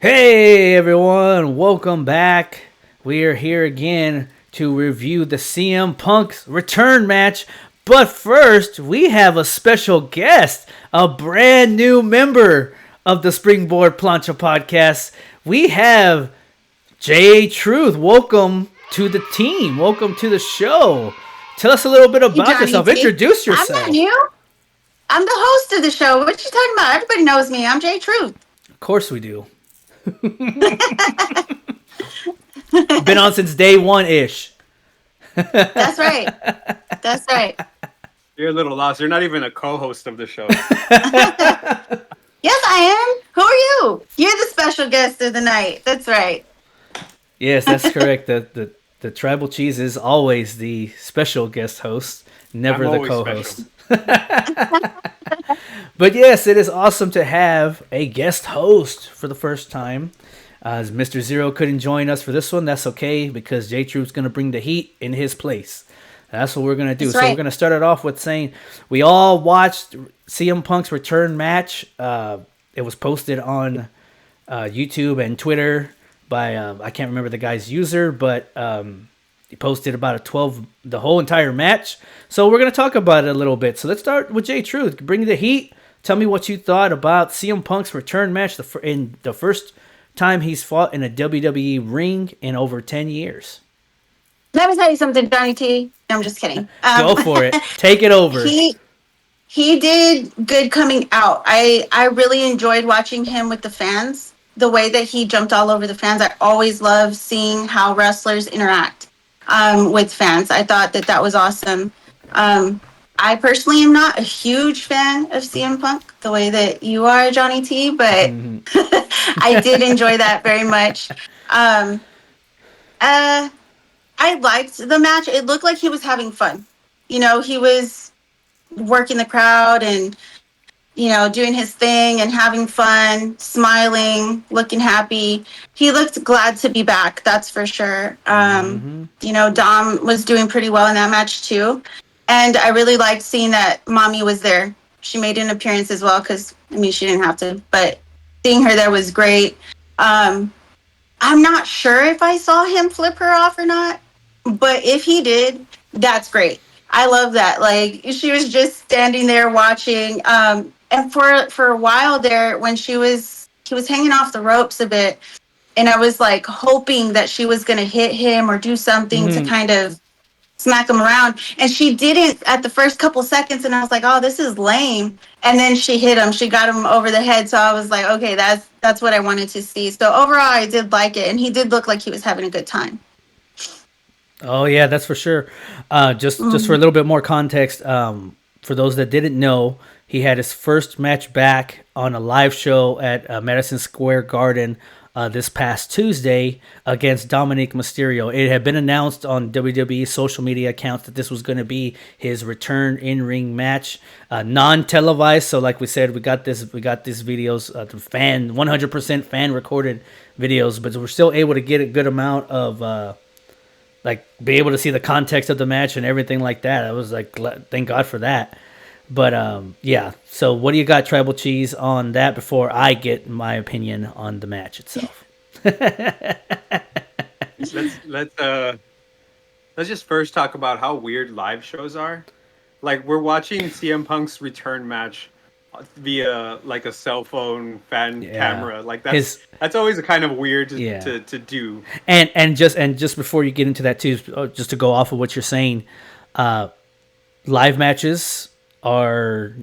Hey everyone, welcome back. We are here again to review the CM Punk's return match. But first, we have a special guest, a brand new member of the Springboard Plancha podcast. We have Jay Truth. Welcome to the team. Welcome to the show. Tell us a little bit Hey, about Johnny yourself. T. Introduce I'm not yourself. new. I'm the host of the show. What you talking about? Everybody knows me. I'm Jay Truth. Of course we do. Been on since day one ish. That's right. That's right. You're a little lost. You're not even a co-host of the show. Yes, I am. Who are you? You're the special guest of the night. That's right. Yes, that's correct. The Tribal Cheese is always the special guest host, never I'm the always co-host. But yes, it is awesome to have a guest host for the first time. As Mr. Zero couldn't join us for this one, that's okay because J Troop's going to bring the heat in his place. That's what we're going to do. That's So right. we're going to start it off with saying we all watched CM Punk's return match. It was posted on YouTube and Twitter by I can't remember the guy's user, but he posted about the whole entire match. So we're gonna talk about it a little bit. So let's start with Jay Truth. Bring the heat. Tell me what you thought about CM Punk's return match in the first time he's fought in a WWE ring in over 10 years. Let me tell you something, Johnny T. No, I'm just kidding. Go for it. Take it over. He did good coming out. I really enjoyed watching him with the fans. The way that he jumped all over the fans. I always love seeing how wrestlers interact with fans. I thought that was awesome. I personally am not a huge fan of CM Punk the way that you are, Johnny T, but I did enjoy that very much. I liked the match. It looked like he was having fun. You know, he was working the crowd and, you know, doing his thing and having fun, smiling, looking happy. He looked glad to be back, that's for sure. You know, Dom was doing pretty well in that match too. And I really liked seeing that Mommy was there. She made an appearance as well because, I mean, she didn't have to, but seeing her there was great. I'm not sure if I saw him flip her off or not, but if he did, that's great. I love that. Like, she was just standing there watching. And for a while there, when he was hanging off the ropes a bit, and I was like hoping that she was gonna hit him or do something to kind of smack him around, and she didn't at the first couple seconds, and I was like, oh, this is lame. And then she hit him. She got him over the head. So I was like, okay, that's what I wanted to see. So overall, I did like it, and he did look like he was having a good time. Oh yeah, that's for sure. Just for a little bit more context, for those that didn't know, he had his first match back on a live show at Madison Square Garden this past Tuesday against Dominic Mysterio. It had been announced on WWE social media accounts that this was going to be his return in-ring match, non-televised. So, like we said, we got these videos, the 100% fan recorded videos, but we're still able to get a good amount of. Be able to see the context of the match and everything like that. I was like, thank God for that. But yeah. So what do you got, Tribal Cheese, on that before I get my opinion on the match itself? Let's just first talk about how weird live shows are. Like, we're watching CM Punk's return match via like a cell phone fan camera. Like, that's always a kind of weird to do. And just before you get into that too, just to go off of what you're saying, live matches are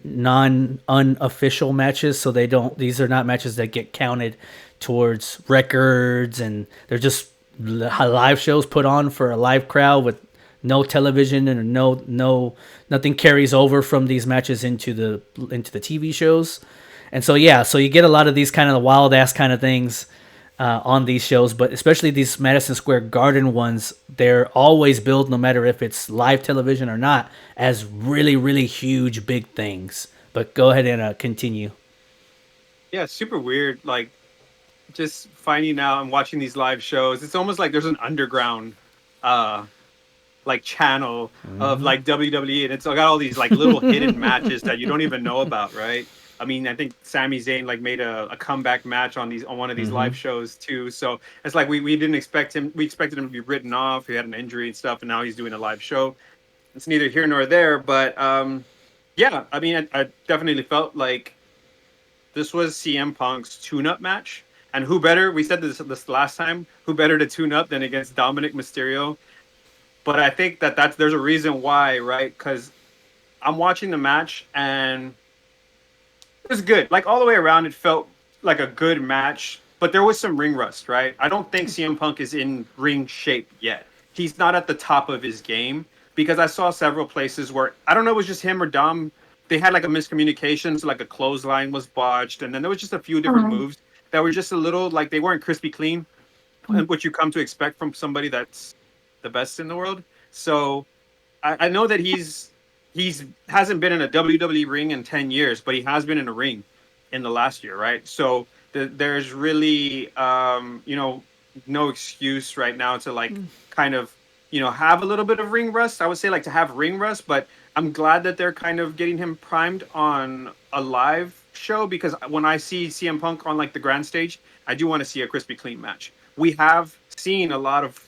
unofficial matches, so these are not matches that get counted towards records, and they're just live shows put on for a live crowd with no television and nothing carries over from these matches into the TV shows. And so so you get a lot of these kind of wild ass kind of things on these shows, but especially these Madison Square Garden ones, they're always billed, no matter if it's live television or not, as really, really huge, big things. But go ahead and continue. Yeah, super weird. Like, just finding out and watching these live shows, it's almost like there's an underground like channel of like WWE, and it's got all these like little hidden matches that you don't even know about, right? I mean, I think Sami Zayn like made a comeback match on one of these live shows too. So it's like we didn't expect him. We expected him to be written off. He had an injury and stuff, and now he's doing a live show. It's neither here nor there. But yeah, I mean, I definitely felt like this was CM Punk's tune-up match. And who better? We said this last time. Who better to tune up than against Dominic Mysterio? But I think there's a reason why, right? Because I'm watching the match and it was good. Like all the way around, it felt like a good match. But there was some ring rust, right? I don't think CM Punk is in ring shape yet. He's not at the top of his game because I saw several places where I don't know, it was just him or Dom. They had like a miscommunication, so like a clothesline was botched, and then there was just a few different moves that were just a little like they weren't crispy clean, what you come to expect from somebody that's the best in the world. So I know that he's hasn't been in a WWE ring in 10 years, but he has been in a ring in the last year, right? So there's really no excuse right now to like kind of have a little bit of ring rust. I would say like to have ring rust, but I'm glad that they're kind of getting him primed on a live show because when I see CM Punk on like the grand stage, I do want to see a crispy clean match. We have seen a lot of,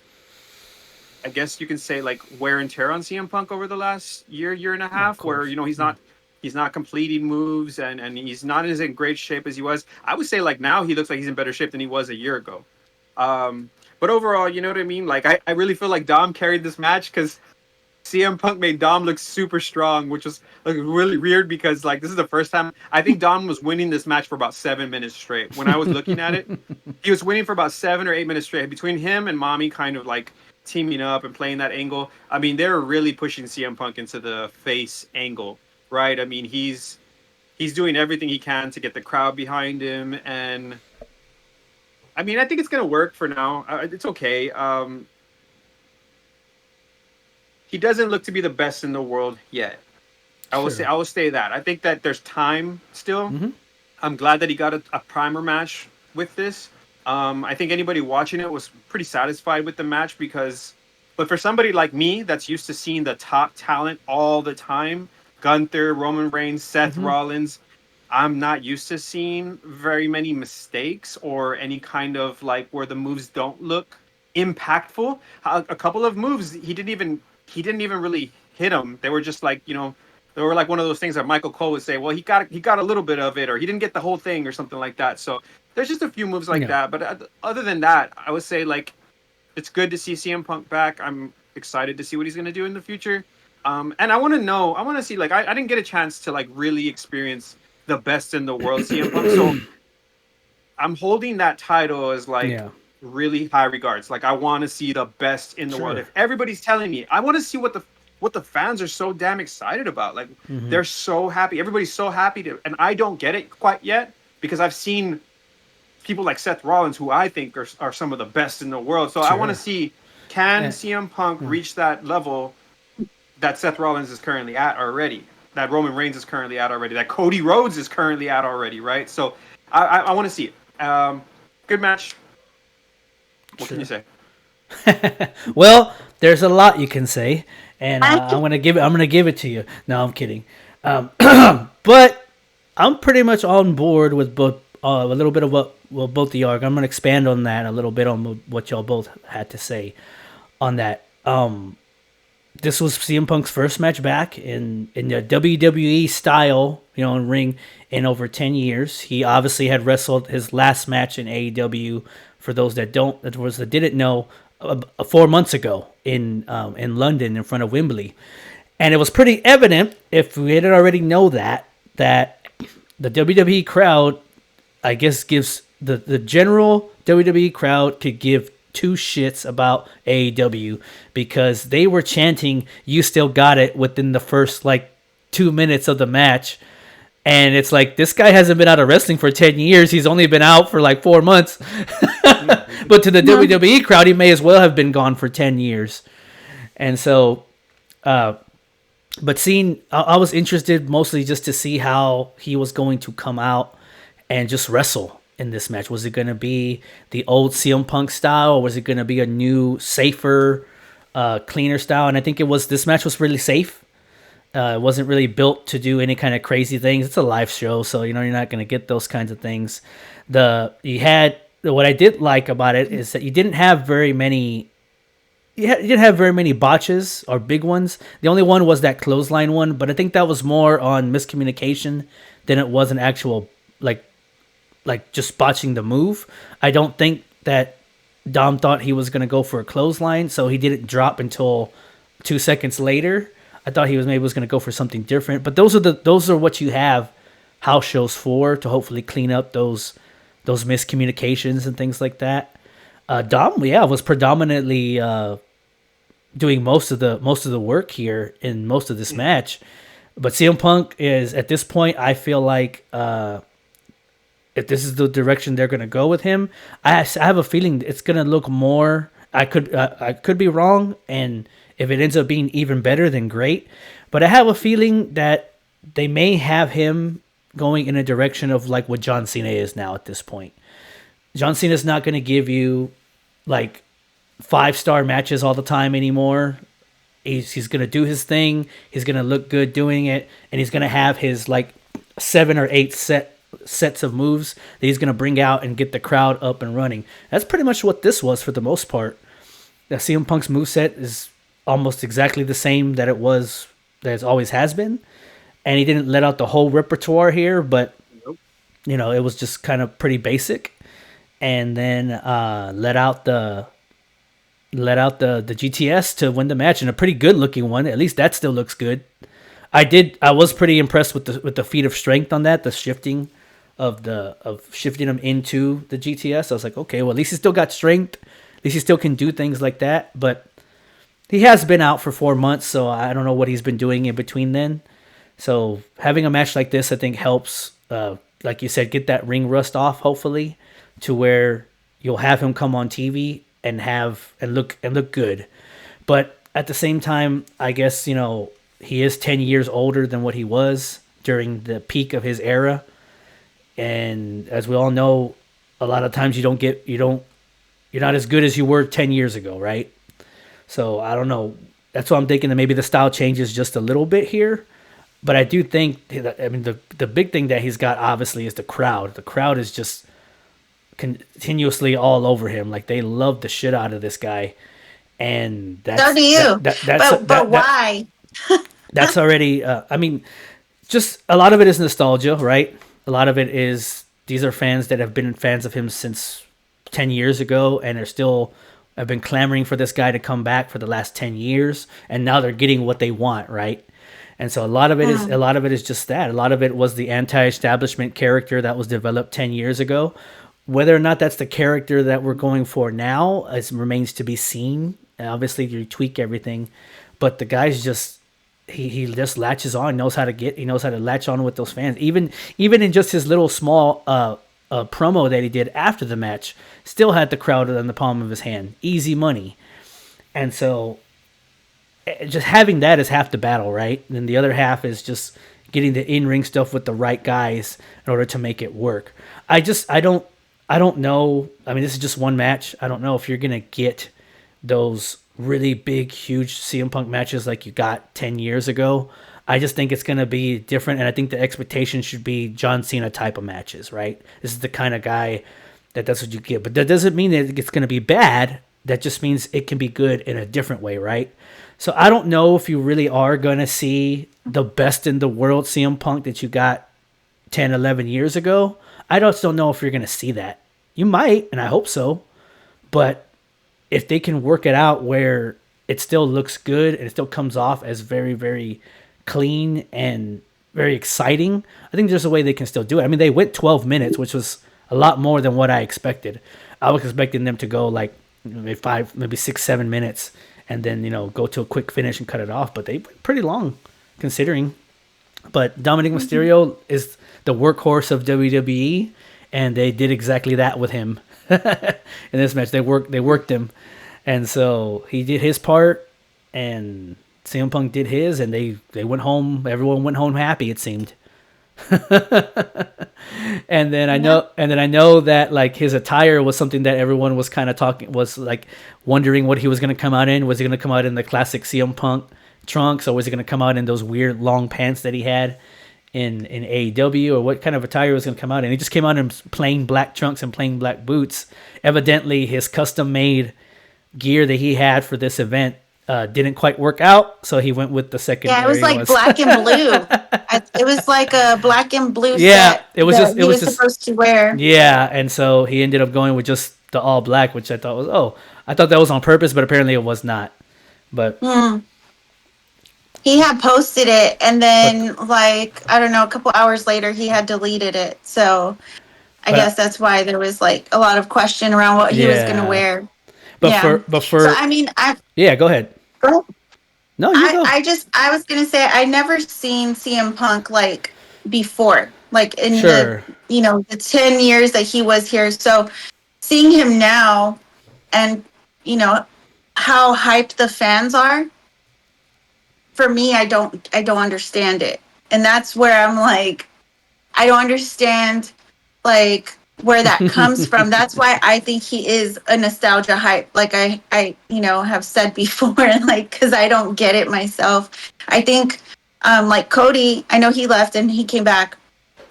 I guess you can say like wear and tear on CM Punk over the last year and a half, where he's not completing moves and he's not as in great shape as he was. I would say like now he looks like he's in better shape than he was a year ago. But overall, you know what I mean? Like I really feel like Dom carried this match because CM Punk made Dom look super strong, which was like really weird because like this is the first time I think Dom was winning this match for about 7 minutes straight. When I was looking at it, he was winning for about 7 or 8 minutes straight. Between him and Mommy kind of like teaming up and playing that angle. I mean, they're really pushing CM Punk into the face angle, right? I mean, he's doing everything he can to get the crowd behind him, and I mean, I think it's gonna work for now. It's okay. He doesn't look to be the best in the world yet. I will say that. I think that there's time still. I'm glad that he got a primer match with this. I think anybody watching it was pretty satisfied with the match but for somebody like me that's used to seeing the top talent all the time, Gunther, Roman Reigns, Seth Rollins, I'm not used to seeing very many mistakes or any kind of like where the moves don't look impactful. A couple of moves he didn't even really hit them. They were just like, they were like one of those things that Michael Cole would say, well, he got a little bit of it, or he didn't get the whole thing or something like that. So there's just a few moves like that. But other than that, I would say like it's good to see CM Punk back. I'm excited to see what he's going to do in the future. And I want to see, like, I didn't get a chance to like really experience the best in the world CM Punk. So I'm holding that title as like really high regards. Like I want to see the best in the world. If everybody's telling me, I want to see what the fans are so damn excited about. Like they're so happy. Everybody's so happy and I don't get it quite yet because I've seen people like Seth Rollins, who I think are some of the best in the world. So I want to see, can CM Punk reach that level that Seth Rollins is currently at already, that Roman Reigns is currently at already, that Cody Rhodes is currently at already, right? So I want to see it. Good match. What can you say? Well, there's a lot you can say, and I'm gonna give it to you. No, I'm kidding. But I'm pretty much on board with both. A little bit of what both of y'all are. I'm gonna expand on that a little bit on what y'all both had to say on that. This was CM Punk's first match back in the WWE style, in ring in over 10 years. He obviously had wrestled his last match in AEW. For those that didn't know, 4 months ago in London in front of Wembley, and it was pretty evident if we didn't already know that the WWE crowd, I guess, gives the general WWE crowd could give two shits about AEW because they were chanting "You still got it" within the first like 2 minutes of the match. And it's like, this guy hasn't been out of wrestling for 10 years. He's only been out for like 4 months. But to the WWE crowd, he may as well have been gone for 10 years. And so, but I was interested mostly just to see how he was going to come out and just wrestle in this match. Was it going to be the old CM Punk style, or was it going to be a new, safer, cleaner style? And I think this match was really safe. It wasn't really built to do any kind of crazy things. It's a live show, so you're not going to get those kinds of things. What I did like about it is that you didn't have very many. You didn't have very many botches or big ones. The only one was that clothesline one, but I think that was more on miscommunication than it was an actual like just botching the move. I don't think that Dom thought he was going to go for a clothesline, so he didn't drop until 2 seconds later. I thought he was going to go for something different, but those are what you have house shows for, to hopefully clean up those miscommunications and things like that. Dom, was predominantly doing most of the work here in most of this match, but CM Punk is, at this point, I feel like if this is the direction they're going to go with him, I have a feeling it's going to look more. I could be wrong, and if it ends up being even better, then great. But I have a feeling that they may have him going in a direction of like what John Cena is now at this point. John Cena is not going to give you like 5-star matches all the time anymore. He's going to do his thing. He's going to look good doing it, and he's going to have his like 7 or 8 sets of moves that he's going to bring out and get the crowd up and running. That's pretty much what this was for the most part. The CM Punk's moveset is almost exactly the same that it always has been, and he didn't let out the whole repertoire here, but it was just kind of pretty basic. And then let out the GTS to win the match, and a pretty good looking one. At least that still looks good. I was pretty impressed with the feat of strength on that, the shifting of shifting him into the GTS. I was like, okay, well, at least he still got strength. At least he still can do things like that. But he has been out for 4 months, so I don't know what he's been doing in between then. So having a match like this, I think, helps, like you said, get that ring rust off, hopefully, to where you'll have him come on TV and look good. But at the same time, I guess, he is 10 years older than what he was during the peak of his era. And as we all know, a lot of times you're not as good as you were 10 years ago, right? So I don't know. That's why I'm thinking that maybe the style changes just a little bit here. But I do think that, the big thing that he's got, obviously, is the crowd. The crowd is just continuously all over him. Like, they love the shit out of this guy. And so do you. But why? That's already, just a lot of it is nostalgia, right? A lot of it is, these are fans that have been fans of him since 10 years ago, and have been clamoring for this guy to come back for the last 10 years, and now they're getting what they want, right? And so a lot of it is just that. A lot of it was the anti-establishment character that was developed 10 years ago. Whether or not that's the character that we're going for now, it remains to be seen. And obviously, you tweak everything, but the guy's just, he just latches on, knows how to latch on with those fans. Even in just his little small promo that he did after the match, still had the crowd in the palm of his hand. Easy money. And so just having that is half the battle, right? And then the other half is just getting the in-ring stuff with the right guys in order to make it work. I don't know. This is just one match. I don't know if you're going to get those really big, huge CM Punk matches like you got 10 years ago. I just think it's going to be different, and I think the expectation should be John Cena type of matches, right? This is the kind of guy that's what you get. But that doesn't mean that it's going to be bad. That just means it can be good in a different way, right? So I don't know if you really are going to see the best in the world CM Punk that you got 10, 11 years ago. I just don't know if you're going to see that. You might, and I hope so. But if they can work it out where it still looks good and it still comes off as very, very clean and very exciting, I think there's a way they can still do it. They went 12 minutes, which was a lot more than what I expected. I was expecting them to go like maybe 6, 7 minutes and then, go to a quick finish and cut it off. But they went pretty long considering. But Dominic Mysterio is the workhorse of WWE, and they did exactly that with him in this match. They worked him, and so he did his part, and CM Punk did his, and they went home. Everyone went home happy, it seemed. and then I know that like his attire was something that everyone was kind of wondering what he was going to come out in. Was he going to come out in the classic CM Punk trunks, or was he going to come out in those weird long pants that he had in AEW, or what kind of attire was going to come out in? He just came out in plain black trunks and plain black boots. Evidently, his custom made gear that he had for this event didn't quite work out, so he went with the secondary. Yeah, it was like black and blue. It was like a black and blue set. It was just, he was supposed to wear. Yeah, and so he ended up going with just the all black, which I thought was I thought that was on purpose, but apparently it was not. But he had posted it, and then like I don't know, a couple hours later he had deleted it. So I guess that's why there was like a lot of question around what he was going to wear. But for so, I mean, go ahead. Go ahead. No, you go. I was gonna say I never seen CM Punk like before, like in the the 10 years that he was here. So seeing him now, and how hyped the fans are. For me, I don't understand it, and that's where I'm like, I don't understand like where that comes from. That's why I think he is a nostalgia hype, like I have said before, like because I don't get it myself. I think like Cody, I know he left and he came back,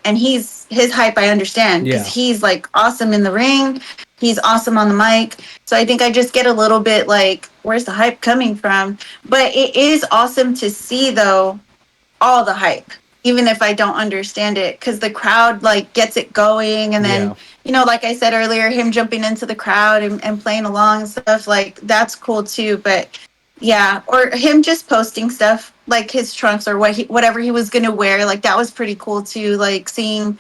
and his hype I understand, because he's like awesome in the ring, he's awesome on the mic. So I think I just get a little bit like, where's the hype coming from? But it is awesome to see though all the hype, even if I don't understand it, because the crowd like gets it going, and then like I said earlier, him jumping into the crowd and playing along and stuff, like that's cool too. But or him just posting stuff like his trunks or whatever he was gonna wear, like that was pretty cool too. Like seeing,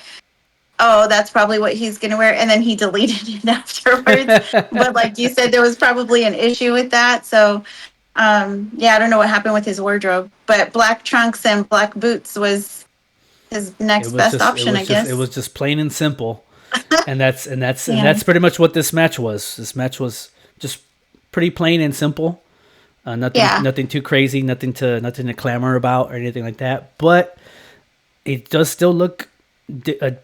oh, that's probably what he's gonna wear, and then he deleted it afterwards. But like you said, there was probably an issue with that. So I don't know what happened with his wardrobe, but black trunks and black boots was his next best option, I guess. It was just plain and simple, and that's pretty much what this match was. This match was just pretty plain and simple. Nothing too crazy, nothing to clamor about or anything like that. But it does still look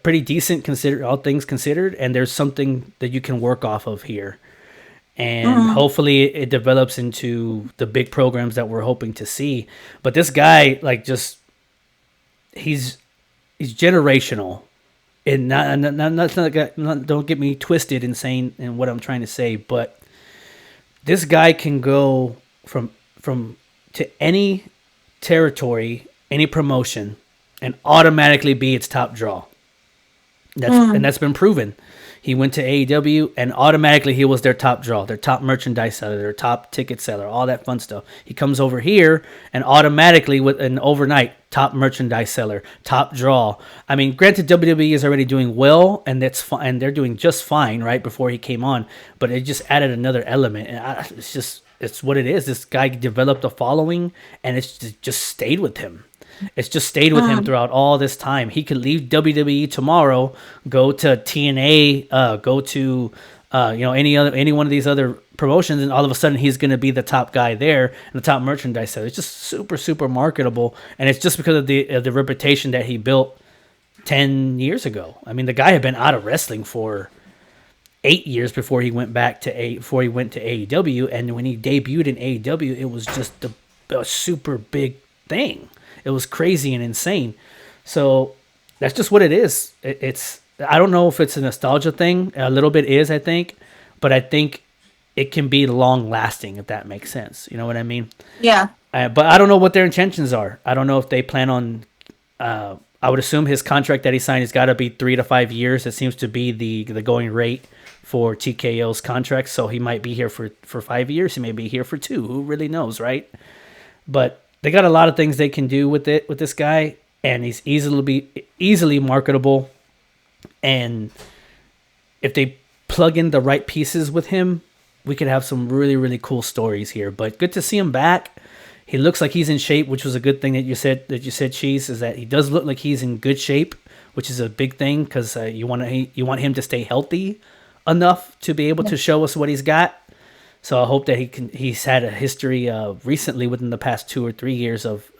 pretty decent, all things considered, and there's something that you can work off of here. And hopefully it develops into the big programs that we're hoping to see. But this guy, like, just he's generational, and don't get me twisted in saying and what I'm trying to say, but this guy can go from to any territory, any promotion, and automatically be its top draw. And that's been proven. He went to AEW, and automatically he was their top draw, their top merchandise seller, their top ticket seller, all that fun stuff. He comes over here, and automatically, with an overnight, top merchandise seller, top draw. I mean, granted, WWE is already doing well, and that's fine, and they're doing just fine, right, before he came on, but it just added another element, and it's what it is. This guy developed a following, and it's just stayed with him. It's just stayed with him throughout all this time. He could leave WWE tomorrow, go to TNA, go to any one of these other promotions, and all of a sudden he's going to be the top guy there and the top merchandise seller. It's just super, super marketable, and it's just because of the reputation that he built 10 years ago. I mean, the guy had been out of wrestling for 8 years before he went to AEW, and when he debuted in AEW, it was just a super big thing. It was crazy and insane. So that's just what it is. It's I don't know if it's a nostalgia thing. A little bit is, I think. But I think it can be long lasting, if that makes sense. You know what I mean? Yeah. But I don't know what their intentions are. I don't know if they plan on... I would assume his contract that he signed has got to be 3 to 5 years. It seems to be the going rate for TKO's contract. So he might be here for 5 years. He may be here for 2. Who really knows, right? But... they got a lot of things they can do with this guy, and he's easily marketable. And if they plug in the right pieces with him, we could have some really, really cool stories here. But good to see him back. He looks like he's in shape, which was a good thing that you said, Cheese, is that he does look like he's in good shape, which is a big thing, because you want him to stay healthy enough to be able to show us what he's got. So I hope that he's had a history recently within the past 2 or 3 years of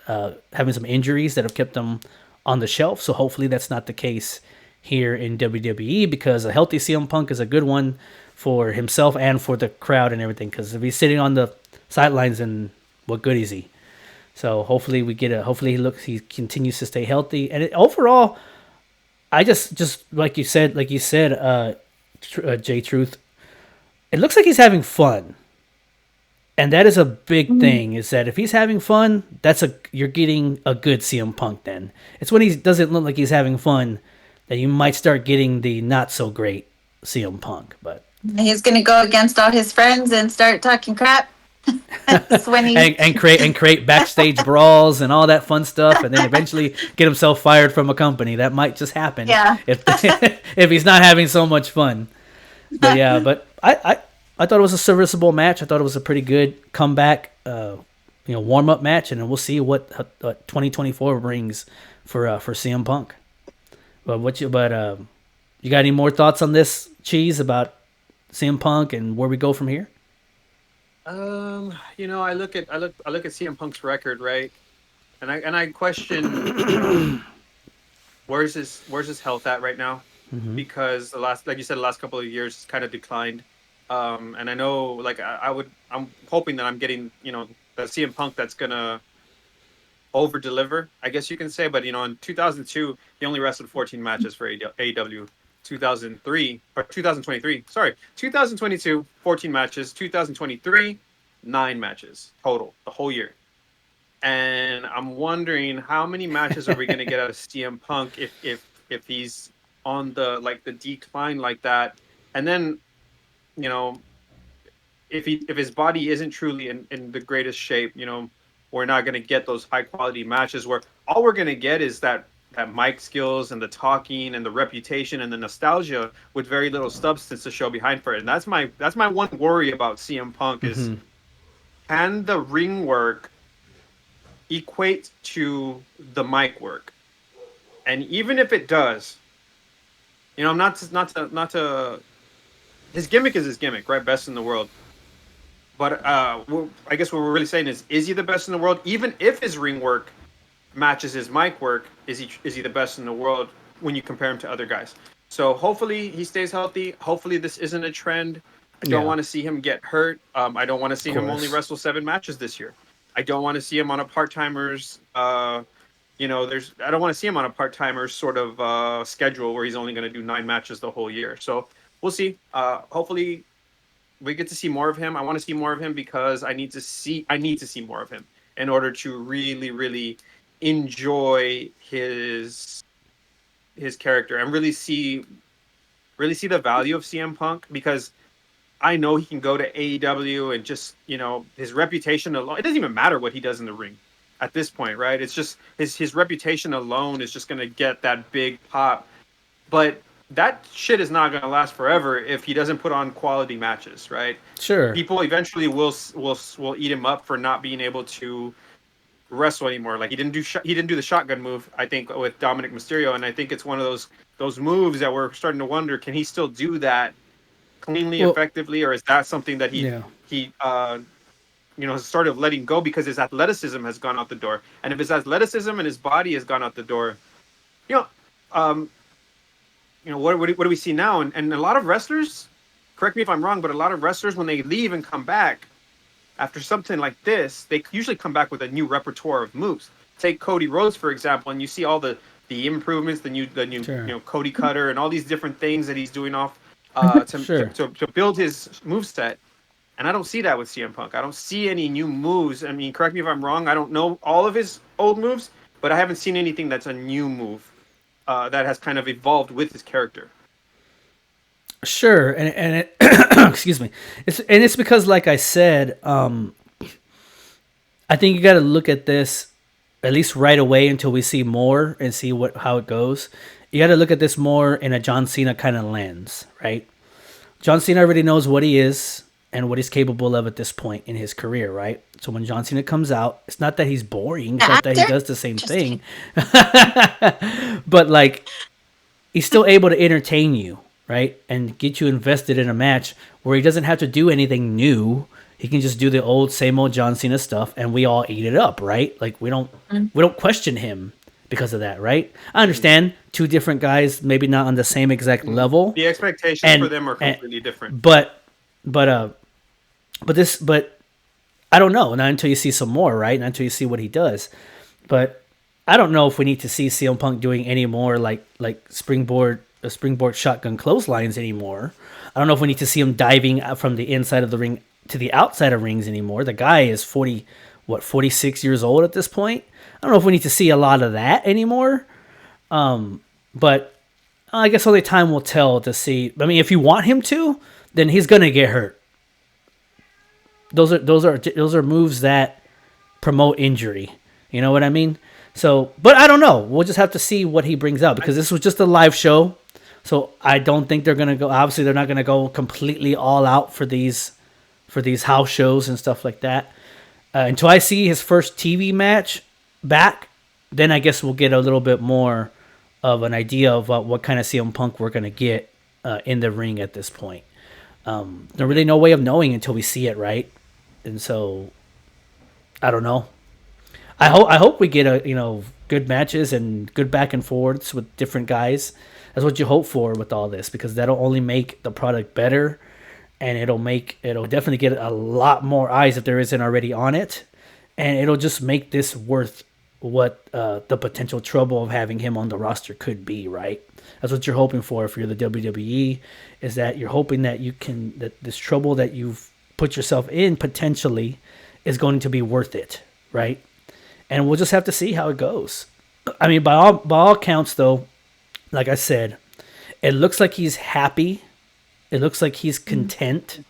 having some injuries that have kept him on the shelf. So hopefully that's not the case here in WWE, because a healthy CM Punk is a good one for himself and for the crowd and everything. Because if he's sitting on the sidelines, then what good is he? So hopefully hopefully he continues to stay healthy. And overall, I just like you said, J Truth, it looks like he's having fun. And that is a big Mhm. thing. Is that if he's having fun, you're getting a good CM Punk. Then it's when he doesn't look like he's having fun that you might start getting the not so great CM Punk. But He's gonna go against all his friends and start talking crap. That's when he's and create backstage brawls and all that fun stuff, and then eventually get himself fired from a company. That might just happen yeah. if if he's not having so much fun. But yeah, but I thought it was a serviceable match. I thought it was a pretty good comeback, warm up match, and then we'll see what 2024 brings for CM Punk. But you got any more thoughts on this, Cheese, about CM Punk and where we go from here? I look at CM Punk's record, right? And I question, where's his health at right now? Mm-hmm. Because like you said, the last couple of years has kind of declined. And I know, like I'm hoping that I'm getting, the CM Punk that's gonna over deliver, I guess you can say. But in 2002, he only wrestled 14 matches for AEW. 2003 or 2023, sorry, 2022, 14 matches. 2023, 9 matches total, the whole year. And I'm wondering how many matches are we going to get out of CM Punk if he's on the decline like that, and then you know if his body isn't truly in the greatest shape, we're not going to get those high quality matches where all we're going to get is that mic skills and the talking and the reputation and the nostalgia with very little substance to show behind for it. And that's my one worry about CM Punk is, Mm-hmm. can the ring work equate to the mic work? And even if it does, not to his gimmick is his gimmick, right? Best in the world. But I guess what we're really saying is he the best in the world? Even if his ring work matches his mic work, is he the best in the world when you compare him to other guys? So hopefully he stays healthy. Hopefully this isn't a trend. I don't Yeah, want to see him get hurt. I don't want to see of him only course. wrestle 7 matches this year. I don't want to see him on a part timers. I don't want to see him on a part timers sort of schedule where he's only going to do 9 matches the whole year. So we'll see. Hopefully we get to see more of him. I want to see more of him because I need to see more of him in order to really, really enjoy his character and really see the value of CM Punk, because I know he can go to AEW and just, his reputation alone. It doesn't even matter what he does in the ring at this point, right? It's just his reputation alone is just going to get that big pop. But that shit is not going to last forever if he doesn't put on quality matches, right? Sure. People eventually will eat him up for not being able to wrestle anymore. Like he didn't do the shotgun move, I think, with Dominic Mysterio, and I think it's one of those moves that we're starting to wonder, can he still do that cleanly, Well, effectively, or is that something that yeah. he has started letting go because his athleticism has gone out the door? And if his athleticism and his body has gone out the door, you know, um, what do we see now? And a lot of wrestlers, correct me if I'm wrong, but a lot of wrestlers, when they leave and come back after something like this, they usually come back with a new repertoire of moves. Take Cody Rhodes, for example, and you see all the improvements, the new Sure. Cody Cutter and all these different things that he's doing off Sure. to build his move set. And I don't see that with CM Punk. I don't see any new moves. I mean, correct me if I'm wrong. I don't know all of his old moves, but I haven't seen anything that's a new move that has kind of evolved with his character. Sure. And it, excuse me. It's because, like I said, I think you got to look at this at least right away until we see more and see how it goes. You got to look at this more in a John Cena kind of lens, right? John Cena already knows what he is and what he's capable of at this point in his career, right? So when John Cena comes out, it's not that he's boring, it's not that he Actor? does the same Just kidding. thing, but like he's still able to entertain you, right? And get you invested in a match where he doesn't have to do anything new. He can just do the old same old John Cena stuff and we all eat it up, right? Like we don't question him because of that, right? I understand two different guys, maybe not on the same exact level, The expectations for and them are and completely different. but but uh but this but I don't know. Not until you see some more, right? Not until you see what he does. But I don't know if we need to see CM Punk doing any more like springboard shotgun clotheslines anymore. I don't know if we need to see him diving from the inside of the ring to the outside of rings anymore. The guy is 46 years old at this point. I don't know if we need to see a lot of that anymore. But I guess only time will tell to see. I mean, if you want him to, then he's gonna get hurt. Those are moves that promote injury. You know what I mean? So, but I don't know. We'll just have to see what he brings out because this was just a live show. So I don't think they're gonna go. Obviously, they're not gonna go completely all out for these house shows and stuff like that. Until I see his first TV match back, then I guess we'll get a little bit more of an idea of what kind of CM Punk we're gonna get in the ring at this point. There's really no way of knowing until we see it, right? And so, I don't know. I hope we get good matches and good back and forths with different guys. That's what you hope for with all this because that'll only make the product better, and it'll definitely get a lot more eyes if there isn't already on it, and it'll just make this worth what the potential trouble of having him on the roster could be, right? That's what you're hoping for if you're the WWE, is that you're hoping that that this trouble that you've put yourself in potentially is going to be worth it, right? And we'll just have to see how it goes. I mean, by all counts, though, like I said, it looks like he's happy. It looks like he's content.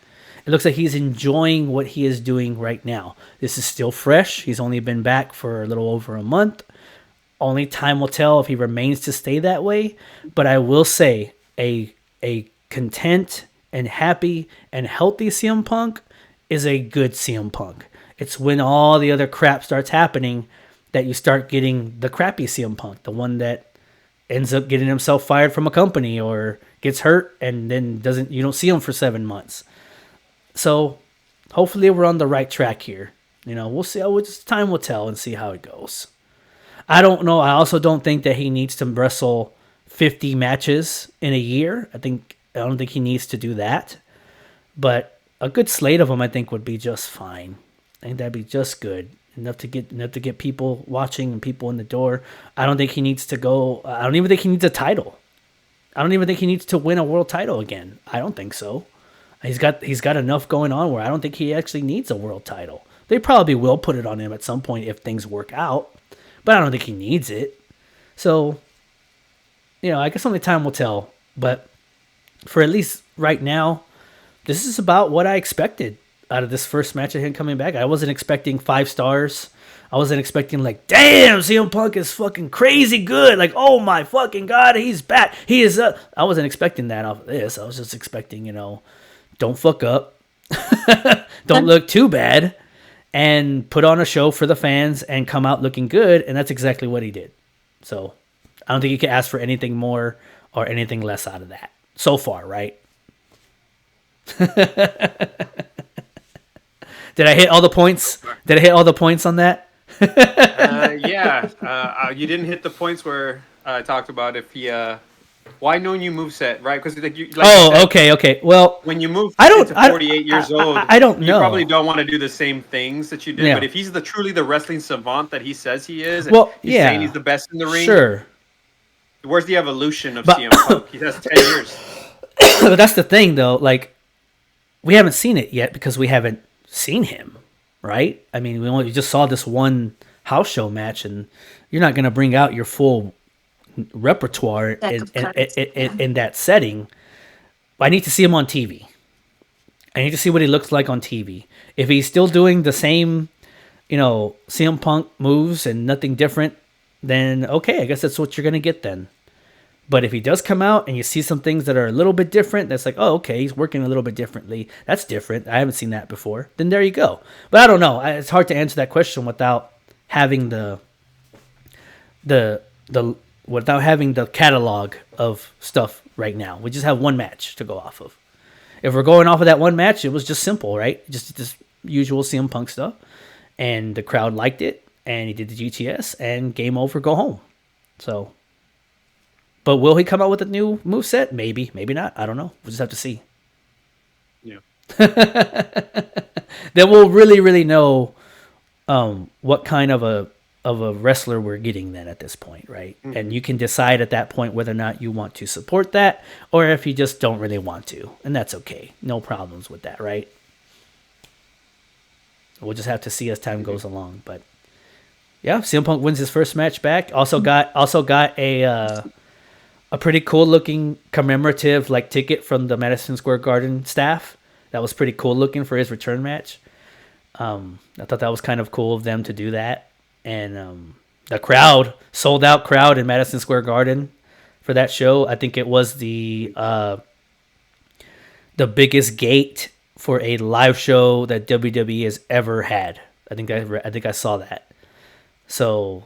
It looks like he's enjoying what he is doing right now. This is still fresh. He's only been back for a little over a month. Only time will tell if he remains to stay that way. But I will say a content and happy and healthy CM Punk is a good CM Punk. It's when all the other crap starts happening that you start getting the crappy CM Punk, the one that ends up getting himself fired from a company or gets hurt and then you don't see him for 7 months. So hopefully we're on the right track here. We'll see. Time will tell and see how it goes. I don't know. I also don't think that he needs to wrestle 50 matches in a year. I don't think he needs to do that. But a good slate of them, I think, would be just fine. I think that'd be just good. Enough to get people watching and people in the door. I don't think he needs to go. I don't even think he needs a title. I don't even think he needs to win a world title again. I don't think so. He's got enough going on where I don't think he actually needs a world title. They probably will put it on him at some point if things work out, but I don't think he needs it. So, I guess only time will tell. But for at least right now, this is about what I expected out of this first match of him coming back. I wasn't expecting 5 stars. I wasn't expecting damn, CM Punk is fucking crazy good. Oh my fucking God, he's back. He is I wasn't expecting that off of this. I was just expecting, don't fuck up. Don't look too bad. And put on a show for the fans and come out looking good. And that's exactly what he did. So I don't think you can ask for anything more or anything less out of that. So far, right? Did I hit all the points? Did I hit all the points on that? Yeah. You didn't hit the points where I talked about if he why no new moveset, right? Because okay. Well, when you move to 48 years old, I don't know. You probably don't want to do the same things that you did. Yeah. But if he's truly the wrestling savant that he says he is, and he's saying he's the best in the ring, sure. Where's the evolution of CM Punk? He has 10 years. But that's the thing, though. We haven't seen it yet because we haven't seen him, right? I mean, we just saw this one house show match, and you're not going to bring out your full repertoire in that setting. I need to see him on TV. I need to see what he looks like on TV. If he's still doing the same, CM Punk moves and nothing different, then okay, I guess that's what you're going to get then. But if he does come out and you see some things that are a little bit different, that's oh, okay, he's working a little bit differently. That's different. I haven't seen that before. Then there you go. But I don't know. It's hard to answer that question without having the catalog of stuff right now. We just have one match to go off of. If we're going off of that one match, it was just simple, right? Just this usual CM Punk stuff. And the crowd liked it. And he did the GTS. And game over, go home. So, but will he come out with a new moveset? Maybe. Maybe not. I don't know. We'll just have to see. Yeah. then we'll really know what kind of a wrestler we're getting then at this point, right? Mm-hmm. And you can decide at that point whether or not you want to support that or if you just don't really want to, and that's okay. No problems with that, right? We'll just have to see as time goes along, but yeah, CM Punk wins his first match back. Also got a pretty cool looking commemorative like ticket from the Madison Square Garden staff. That was pretty cool looking for his return match. I thought that was kind of cool of them to do that. And the crowd, sold out crowd in Madison Square Garden for that show. I think it was the biggest gate for a live show that WWE has ever had. I think I saw that. So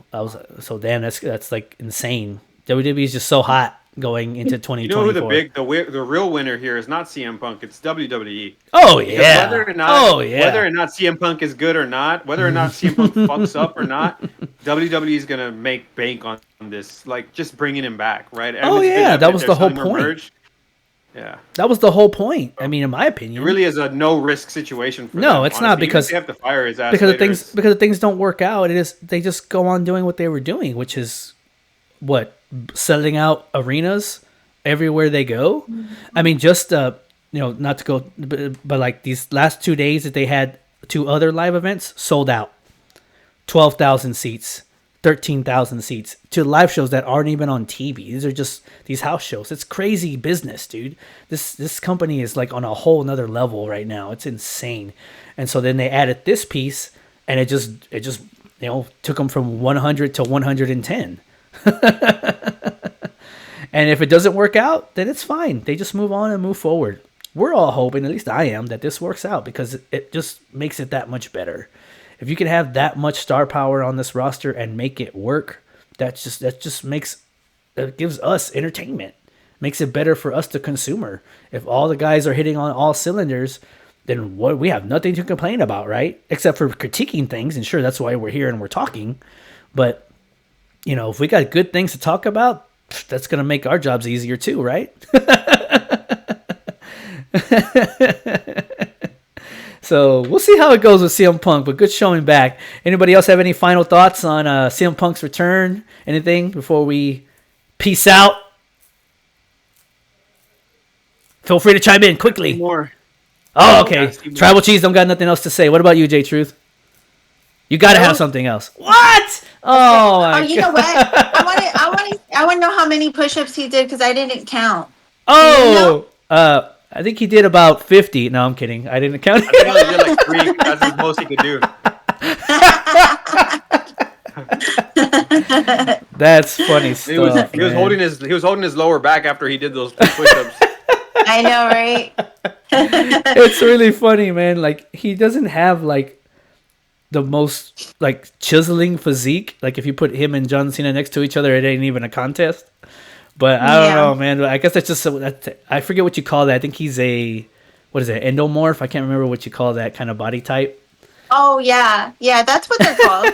damn, that's like insane. WWE is just so hot going into 2024. You know who the real winner here is not CM Punk, it's WWE. Oh yeah. Whether or not CM Punk is good or not, whether or not CM Punk fucks up or not, WWE is gonna make bank on this, like just bringing him back, right? That was the whole point. Merge. Yeah, that was the whole point. I mean, in my opinion, it really is a no risk situation for them. No, it's not, because they have to fire his ass because the things don't work out. They just go on doing what they were doing, which is selling out arenas everywhere they go. Mm-hmm. I mean, just not to go, but like these last 2 days that they had 2 other live events sold out, 12,000 seats. 13,000 seats to live shows that aren't even on TV. These are just these house shows. It's crazy business, dude. This company is like on a whole nother level right now. It's insane. And so then they added this piece, and it just took them from 100 to 110. And if it doesn't work out, then it's fine. They just move on and move forward. We're all hoping, at least I am, that this works out because it just makes it that much better. If you can have that much star power on this roster and make it work, that gives us entertainment. Makes it better for us, the consumer. If all the guys are hitting on all cylinders, then we have nothing to complain about, right? Except for critiquing things, and sure, that's why we're here and we're talking. But if we got good things to talk about, that's gonna make our jobs easier too, right? So we'll see how it goes with CM Punk, but good showing back. Anybody else have any final thoughts on CM Punk's return? Anything before we peace out? Feel free to chime in quickly. More. Oh, okay. Tribal Cheese don't got nothing else to say. What about you, J Truth? You got to have something else. What? Oh, you know what? I want to know how many push-ups he did because I didn't count. Oh, I think he did about 50. No, I'm kidding. I didn't count. I think he only did like 3. That's the most he could do. That's funny stuff. He was holding his lower back after he did those push-ups. I know, right? It's really funny, man. Like, he doesn't have like the most like chiseling physique. Like, if you put him and John Cena next to each other, it ain't even a contest. But I don't know, man. I guess that's just I forget what you call that. I think he's endomorph. I can't remember what you call that kind of body type. Oh yeah, that's what they're called.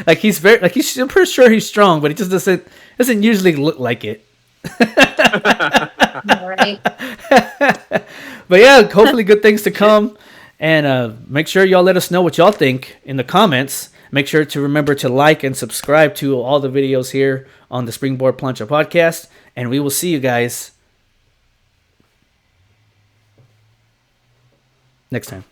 I'm pretty sure he's strong, but he just doesn't usually look like it. Right. But yeah, hopefully good things to come, and make sure y'all let us know what y'all think in the comments. Make sure to remember to like and subscribe to all the videos here on the Springboard Plancha podcast, and we will see you guys next time.